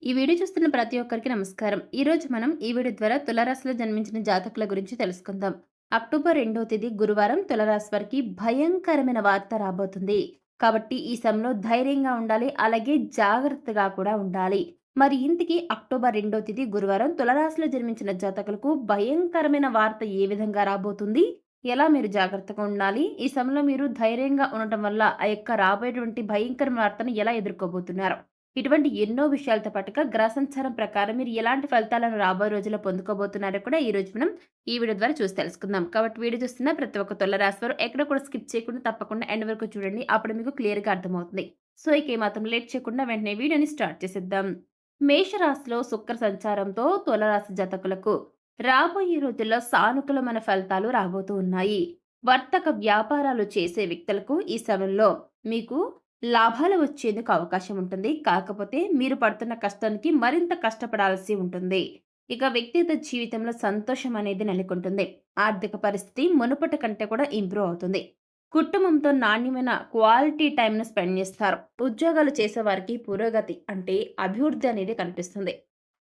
ఈ వీడియో చూస్తున్న ప్రతి ఒక్కరికి నమస్కారం. ఈరోజు మనం ఈ వీడియో ద్వారా తులారాశిలో జన్మించిన జాతకుల గురించి తెలుసుకుందాం. అక్టోబర్ 2వ తేదీ గురువారం తులారాశి వారికి భయంకరమైన వార్త రాబోతుంది. కాబట్టి ఈ సమయంలో ధైర్యంగా ఉండాలి. అలాగే జాగ్రత్తగా కూడా ఉండాలి. మరి ఇంతకీ అక్టోబర్ 2వ తేదీ గురువారం తులారాశిలో జన్మించిన జాతకులకు భయంకరమైన వార్త ఏ విధంగా రాబోతుంది? ఎలా మీరు జాగ్రత్తగా ఉండాలి? ఈ సమయంలో మీరు ధైర్యంగా ఉండటం వల్ల ఆ యొక్క రాబోయేటువంటి భయంకరమైన వార్తను ఎలా ఎదుర్కోబోతున్నారు? ఇటువంటి ఎన్నో విషయాలతో పాటుగా గ్రహ సంచారం ప్రకారం మీరు ఎలాంటి ఫలితాలను రాబోయే రోజుల్లో పొందుకోబోతున్నారో కూడా ఈ రోజు మనం ఈ వీడియో ద్వారా చూసి తెలుసుకుందాం. కాబట్టి వీడియో చూస్తున్న ప్రతి ఒక్క తులారాశి వారు ఎక్కడ కూడా స్కిప్ చేయకుండా తప్పకుండా ఎండ్ వరకు చూడండి. అప్పుడు మీకు క్లియర్‌గా అర్థమవుతుంది. సో ఇక ఏమాత్రం లేట్ చేయకుండా వెంటనే వీడియోని స్టార్ట్ చేసేద్దాం. మేషరాశిలో శుక్ర సంచారంతో తులారాశి జాతకులకు రాబోయే రోజుల్లో సానుకూలమైన ఫలితాలు రాబోతూ ఉన్నాయి. వర్తక వ్యాపారాలు చేసే వ్యక్తులకు ఈ సమయంలో మీకు లాభాలు వచ్చేందుకు అవకాశం ఉంటుంది. కాకపోతే మీరు పడుతున్న కష్టానికి మరింత కష్టపడాల్సి ఉంటుంది. ఇక వ్యక్తిగత జీవితంలో సంతోషం అనేది నెలకొంటుంది. ఆర్థిక పరిస్థితి మునుపటి కంటే కూడా ఇంప్రూవ్ అవుతుంది. కుటుంబంతో నాణ్యమైన క్వాలిటీ టైంను స్పెండ్ చేస్తారు. ఉద్యోగాలు చేసేవారికి పురోగతి అంటే అభివృద్ధి అనేది కనిపిస్తుంది.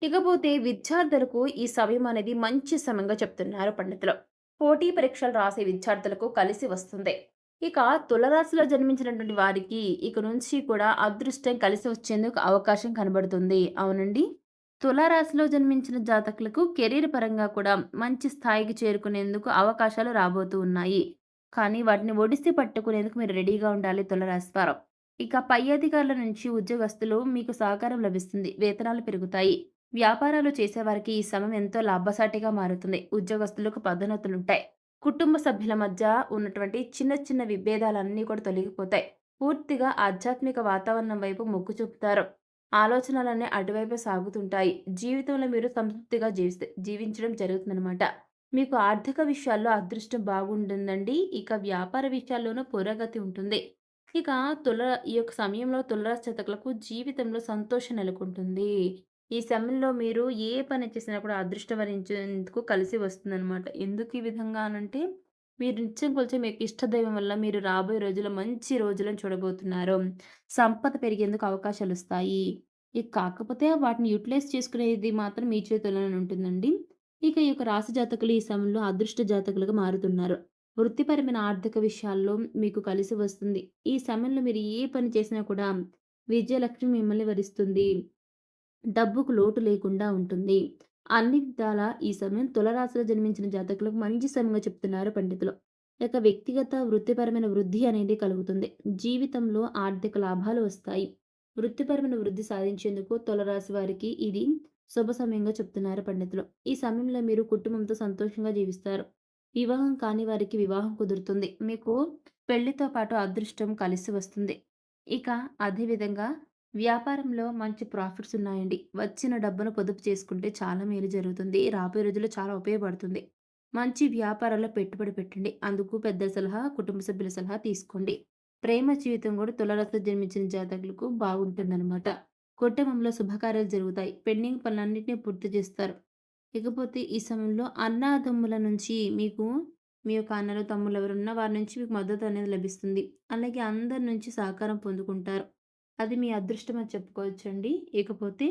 ఇకపోతే విద్యార్థులకు ఈ సమయం అనేది మంచి సమయంగా చెప్తున్నారు పండితులు. పోటీ పరీక్షలు రాసే విద్యార్థులకు కలిసి వస్తుంది. ఇక తులరాశిలో జన్మించినటువంటి వారికి ఇక నుంచి కూడా అదృష్టం కలిసి వచ్చేందుకు అవకాశం కనబడుతుంది. అవునండి. తులారాశిలో జన్మించిన జాతకులకు కెరీర్ పరంగా కూడా మంచి స్థాయికి చేరుకునేందుకు అవకాశాలు రాబోతూ ఉన్నాయి. కానీ వాటిని ఒడిసి పట్టుకునేందుకు మీరు రెడీగా ఉండాలి తులరాశి వారు. ఇక పై అధికారుల నుంచి ఉద్యోగస్తులు మీకు సహకారం లభిస్తుంది. వేతనాలు పెరుగుతాయి. వ్యాపారాలు చేసేవారికి ఈ సమయం ఎంతో లాభసాటిగా మారుతుంది. ఉద్యోగస్తులకు పదోన్నతులుంటాయి. కుటుంబ సభ్యుల మధ్య ఉన్నటువంటి చిన్న చిన్న విభేదాలన్నీ కూడా తొలగిపోతాయి. పూర్తిగా ఆధ్యాత్మిక వాతావరణం వైపు మొగ్గు చూపుతారు. ఆలోచనలన్నీ అటువైపే సాగుతుంటాయి. జీవితంలో మీరు సంతృప్తిగా జీవించడం జరుగుతుందనమాట. మీకు ఆర్థిక విషయాల్లో అదృష్టం బాగుంటుందండి. ఇక వ్యాపార విషయాల్లోనూ పురోగతి ఉంటుంది. ఇక ఈ యొక్క సమయంలో తులరాశి జాతకులకు జీవితంలో సంతోషం నెలకొంటుంది. ఈ సమయంలో మీరు ఏ పని చేసినా కూడా అదృష్టం వరించేందుకు కలిసి వస్తుందనమాట. ఎందుకు ఈ విధంగా అనంటే, మీరు నిత్యం కొలిచే మీకు ఇష్టదైవం వల్ల మీరు రాబోయే రోజుల్లో మంచి రోజులను చూడబోతున్నారు. సంపద పెరిగేందుకు అవకాశాలొస్తాయి. ఇక కాకపోతే వాటిని యుటిలైజ్ చేసుకునేది మాత్రం మీ చేతుల్లోనే ఉంటుందండి. ఇక ఈ యొక్క రాశి జాతకులు ఈ సమయంలో అదృష్ట జాతకులుగా మారుతున్నారు. వృత్తిపరమైన ఆర్థిక విషయాల్లో మీకు కలిసి వస్తుంది. ఈ సమయంలో మీరు ఏ పని చేసినా కూడా విజయలక్ష్మి మిమ్మల్ని వరిస్తుంది. డబ్బుకు లోటు లేకుండా ఉంటుంది. అన్ని విధాలా ఈ సమయం తులరాశిలో జన్మించిన జాతకులకు మంచి సమయంగా చెప్తున్నారు పండితులు. ఇక వ్యక్తిగత, వృత్తిపరమైన వృద్ధి అనేది కలుగుతుంది. జీవితంలో ఆర్థిక లాభాలు వస్తాయి. వృత్తిపరమైన వృద్ధి సాధించేందుకు తులరాశి వారికి ఇది శుభ సమయంగా చెప్తున్నారు పండితులు. ఈ సమయంలో మీరు కుటుంబంతో సంతోషంగా జీవిస్తారు. వివాహం కాని వారికి వివాహం కుదురుతుంది. మీకు పెళ్లితో పాటు అదృష్టం కలిసి వస్తుంది. ఇక అదే విధంగా వ్యాపారంలో మంచి ప్రాఫిట్స్ ఉన్నాయండి. వచ్చిన డబ్బును పొదుపు చేసుకుంటే చాలా మేలు జరుగుతుంది. రాబోయే రోజుల్లో చాలా ఉపయోగపడుతుంది. మంచి వ్యాపారాల్లో పెట్టుబడి పెట్టండి. అందుకు పెద్దల సలహా, కుటుంబ సభ్యుల సలహా తీసుకోండి. ప్రేమ జీవితం కూడా తులారాశిలో జన్మించిన జాతకులకు బాగుంటుందనమాట. కుటుంబంలో శుభకార్యాలు జరుగుతాయి. పెండింగ్ పనులన్నిటిని పూర్తి చేస్తారు. ఇకపోతే ఈ సమయంలో అన్నాదమ్ముల నుంచి మీకు మీ యొక్క అన్నలు, తమ్ముళ్ళు ఎవరున్నా వారి నుంచి మీకు మద్దతు అనేది లభిస్తుంది. అలాగే అందరి నుంచి సహకారం పొందుకుంటారు. అది మీ అదృష్టం అని చెప్పుకోవచ్చండి. ఇకపోతే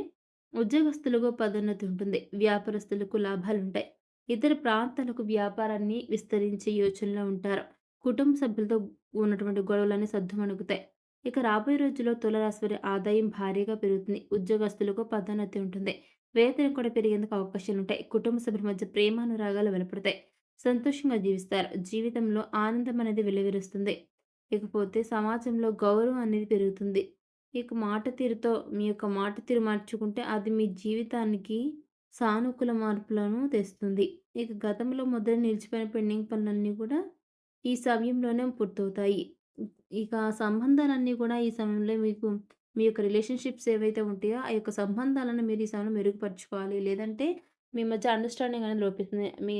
ఉద్యోగస్తులకు పదోన్నతి ఉంటుంది. వ్యాపారస్తులకు లాభాలుంటాయి. ఇతర ప్రాంతాలకు వ్యాపారాన్ని విస్తరించే యోచనలో ఉంటారు. కుటుంబ సభ్యులతో ఉన్నటువంటి గొడవలన్నీ సద్దుమణుగుతాయి. ఇక రాబోయే రోజుల్లో తులారాశి వారి ఆదాయం భారీగా పెరుగుతుంది. ఉద్యోగస్తులకు పదోన్నతి ఉంటుంది. వేతనం కూడా పెరిగేందుకు అవకాశాలుంటాయి. కుటుంబ సభ్యుల మధ్య ప్రేమానురాగాలు వెలువడతాయి. సంతోషంగా జీవిస్తారు. జీవితంలో ఆనందం అనేది వెల్లివిరుస్తుంది. ఇకపోతే సమాజంలో గౌరవం అనేది పెరుగుతుంది. ఇక మాట తీరుతో మీ యొక్క మాట తీరు మార్చుకుంటే అది మీ జీవితానికి సానుకూల మార్పులను తెస్తుంది. ఇక గతంలో మొదలు నిలిచిపోయిన పెండింగ్ పనులన్నీ కూడా ఈ సమయంలోనే పూర్తవుతాయి. ఇక సంబంధాలన్నీ కూడా ఈ సమయంలో మీకు మీ యొక్క రిలేషన్‌షిప్స్ ఏవైతే ఉంటాయో, ఆ యొక్క సంబంధాలను మీరు ఈ సమయంలో మెరుగుపరుచుకోవాలి. లేదంటే మీ మధ్య అండర్‌స్టాండింగ్ అనేది లోపిస్తుంది. మీ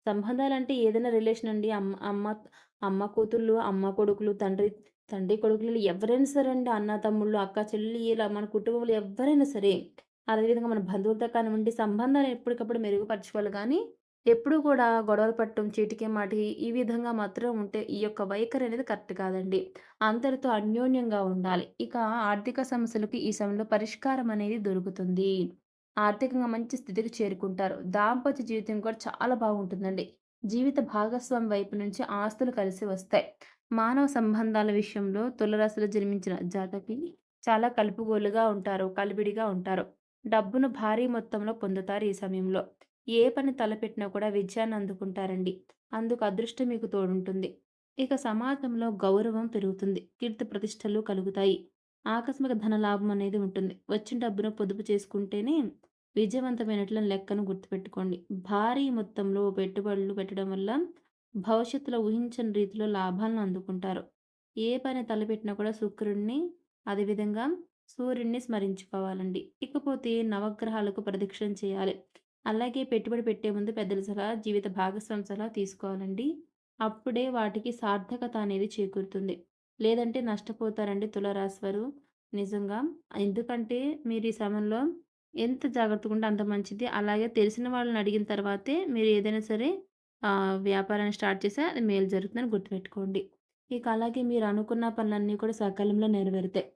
సంబంధాలంటే ఏదైనా రిలేషన్ అండి. అమ్మ అమ్మ అమ్మ కూతుర్లు, అమ్మ కొడుకులు, తండ్రి తండ్రి కొడుకులు ఎవరైనా సరే అండి. అన్న తమ్ముళ్ళు, అక్క చెల్లి ఇలా మన కుటుంబంలో ఎవ్వరైనా సరే. అదేవిధంగా మన బంధువులతో కానివ్వండి, సంబంధాలు ఎప్పటికప్పుడు మెరుగుపరుచుకోవాలి గానీ, ఎప్పుడూ కూడా గొడవలు పడటం, చీటికి మాటికి ఈ విధంగా మాత్రం ఉంటే ఈ యొక్క వైఖరి అనేది కరెక్ట్ కాదండి. అందరితో అన్యోన్యంగా ఉండాలి. ఇక ఆర్థిక సమస్యలకి ఈ సమయంలో పరిష్కారం అనేది దొరుకుతుంది. ఆర్థికంగా మంచి స్థితికి చేరుకుంటారు. దాంపత్య జీవితం కూడా చాలా బాగుంటుందండి. జీవిత భాగస్వామి వైపు నుంచి ఆస్తులు కలిసి వస్తాయి. మానవ సంబంధాల విషయంలో తులరాశిలో జన్మించిన జాతకి చాలా కలుపుగోలుగా ఉంటారు. కలివిడిగా ఉంటారు. డబ్బును భారీ మొత్తంలో పొందుతారు ఈ సమయంలో. ఏ పని తలపెట్టినా కూడా విజయాన్ని అందుకుంటారండి. అందుకు అదృష్టం మీకు తోడుంటుంది. ఇక సమాజంలో గౌరవం పెరుగుతుంది. కీర్తి ప్రతిష్టలు కలుగుతాయి. ఆకస్మిక ధనలాభం అనేది ఉంటుంది. వచ్చిన డబ్బును పొదుపు చేసుకుంటేనే విజయవంతమైనట్లు లెక్కను గుర్తుపెట్టుకోండి. భారీ మొత్తంలో పెట్టుబడులు పెట్టడం వల్ల భవిష్యత్తులో ఊహించని రీతిలో లాభాలను అందుకుంటారు. ఏ పని తలపెట్టినా కూడా శుక్రుడిని, అదేవిధంగా సూర్యుడిని స్మరించుకోవాలండి. ఇకపోతే నవగ్రహాలకు ప్రదక్షిణ చేయాలి. అలాగే పెట్టుబడి పెట్టే ముందు పెద్దల సలహా, జీవిత భాగస్వామి సలహా తీసుకోవాలండి. అప్పుడే వాటికి సార్థకత అనేది చేకూరుతుంది. లేదంటే నష్టపోతారండి తులారాశి వారు. నిజంగా. ఎందుకంటే మీరు ఈ సమయంలో ఎంత జాగ్రత్తగా ఉంటే అంత మంచిది. అలాగే తెలిసిన వాళ్ళని అడిగిన తర్వాతే మీరు ఏదైనా సరే వ్యాపారాన్ని స్టార్ట్ చేస్తే అది మేలు జరుగుతుందని గుర్తుపెట్టుకోండి. ఇక అలాగే మీరు అనుకున్న పనులన్నీ కూడా సకాలంలో నెరవేరుతాయి.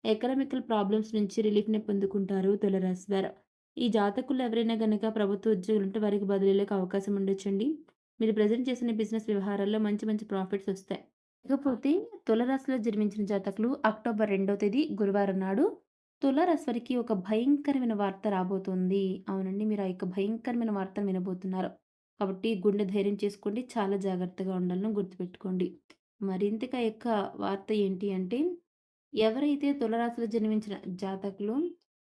ఎకనామికల్ ప్రాబ్లమ్స్ నుంచి రిలీఫ్‌ని పొందుకుంటారు తులారాశి వారు. ఈ జాతకులు ఎవరైనా గనక ప్రభుత్వ ఉద్యోగులుంటే వారికి బదిలీలకు అవకాశం ఉండొచ్చండి. మీరు ప్రెజెంట్ చేసిన బిజినెస్ వ్యవహారాల్లో మంచి మంచి ప్రాఫిట్స్ ఒస్తాయి. ఇకపోతే తులారాశిలో జన్మించిన జాతకులు అక్టోబర్ 2వ తేదీ గురువారం నాడు తులారాశి వారికి ఒక భయంకరమైన వార్త రాబోతుంది. అవునండి. మీరు ఆ యొక్క భయంకరమైన వార్తను వినబోతున్నారు. కాబట్టి గుండె ధైర్యం చేసుకోండి. చాలా జాగ్రత్తగా ఉండాలని గుర్తుపెట్టుకోండి. మరింతగా యొక్క వార్త ఏంటి అంటే ఎవరైతే తులరాశిలో జన్మించిన జాతకులు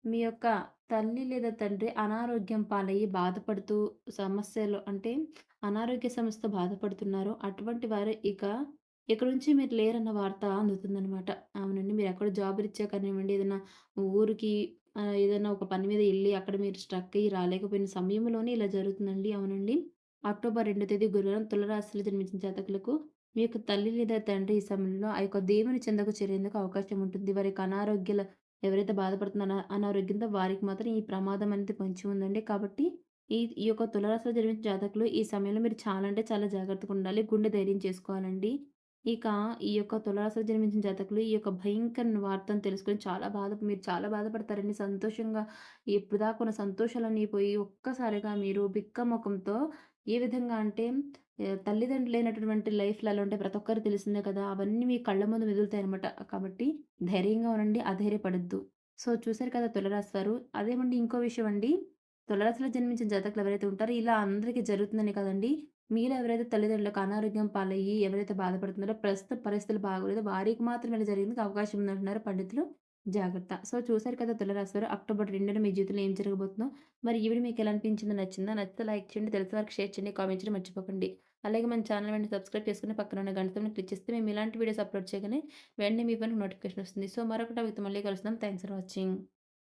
మీ యొక్క తల్లి లేదా తండ్రి అనారోగ్యం పాలయ్యి బాధపడుతూ సమస్యలు అంటే అనారోగ్య సమస్యతో బాధపడుతున్నారో అటువంటి వారు ఇక నుంచి మీరు లేరన్న వార్త అందుతుందనమాట. అవునండి. మీరు ఎక్కడ జాబ్ రీత్యా కానివ్వండి, ఏదైనా ఊరికి ఏదైనా ఒక పని మీద ఎళ్లి అక్కడ మీరు స్ట్రక్ అయ్యి రాలేకపోయిన సమయంలోనే ఇలా జరుగుతుందండి. అవునండి. అక్టోబర్ 2 తేదీ గురువారం తులరాశిలో జన్మించిన జాతకులకు మీ యొక్క తల్లి లేదా తండ్రి ఈ సమయంలో ఆ యొక్క దేవుని చెంతకు చేరేందుకు అవకాశం ఉంటుంది. వారి యొక్క ఎవరైతే బాధపడుతున్నారో అనారోగ్యంతో వారికి మాత్రం ఈ ప్రమాదం అనేది పొంచి ఉందండి. కాబట్టి ఈ యొక్క తులారాశిలో జన్మించిన జాతకులు ఈ సమయంలో మీరు చాలా అంటే చాలా జాగ్రత్తగా ఉండాలి. గుండె ధైర్యం చేసుకోవాలండి. ఇక ఈ యొక్క తులారాశిలో జన్మించిన జాతకులు ఈ యొక్క భయంకర వార్తను తెలుసుకొని మీరు చాలా బాధపడతారండి. సంతోషంగా ఇప్పటిదాకా ఉన్న సంతోషాలన్నీ పోయి ఒక్కసారిగా మీరు బిక్కమొఖంతో ఏ విధంగా అంటే తల్లిదండ్రులు లేనటువంటి లైఫ్‌లో ఎలా ఉంటే ప్రతి ఒక్కరికి తెలిసిందే కదా! అవన్నీ మీ కళ్ళ ముందు మెదులుతాయనమాట. కాబట్టి ధైర్యంగా ఉండండి. అధైర్యపడొద్దు. సో, చూసారు కదా తులరాశి వారు. అదేమండి ఇంకో విషయం అండి. తులరాశిలో జన్మించిన జాతకులు ఎవరైతే ఉంటారో ఇలా అందరికీ జరుగుతుందని కదండీ! మీలో ఎవరైతే తల్లిదండ్రులకు అనారోగ్యం పాలయ్యి ఎవరైతే బాధపడుతున్నారో ప్రస్తుత పరిస్థితులు బాగోలేదో వారికి మాత్రమే ఇలా జరిగేందుకు అవకాశం ఉందంటున్నారు పండితులు. జాగ్రత్త. సో, చూసారు కదా తులరాశి వారు అక్టోబర్ 2న మీ జీవితంలో ఏం జరగబోతుందో. మరి ఈ వీడియో మీకెలా అనిపించిందో నచ్చిందా? నచ్చితే లైక్ చేయండి. తెలిసిన వారికి షేర్ చేయండి. కామెంట్ చేయడం మర్చిపోకండి. అలాగే మన ఛానల్ వెంటనే సబ్స్క్రైబ్ చేసుకొని పక్కన ఉన్న గంట సింబల్‌ని క్లిక్ చేస్తే మేము ఇలాంటి వీడియోస్ అప్‌లోడ్ చేయగానే వెంటనే మీ ఫోన్‌కి నోటిఫికేషన్ వస్తుంది. సో, మరొక టాపిక్‌తో మళ్ళీ కలుద్దాం. Thanks for watching.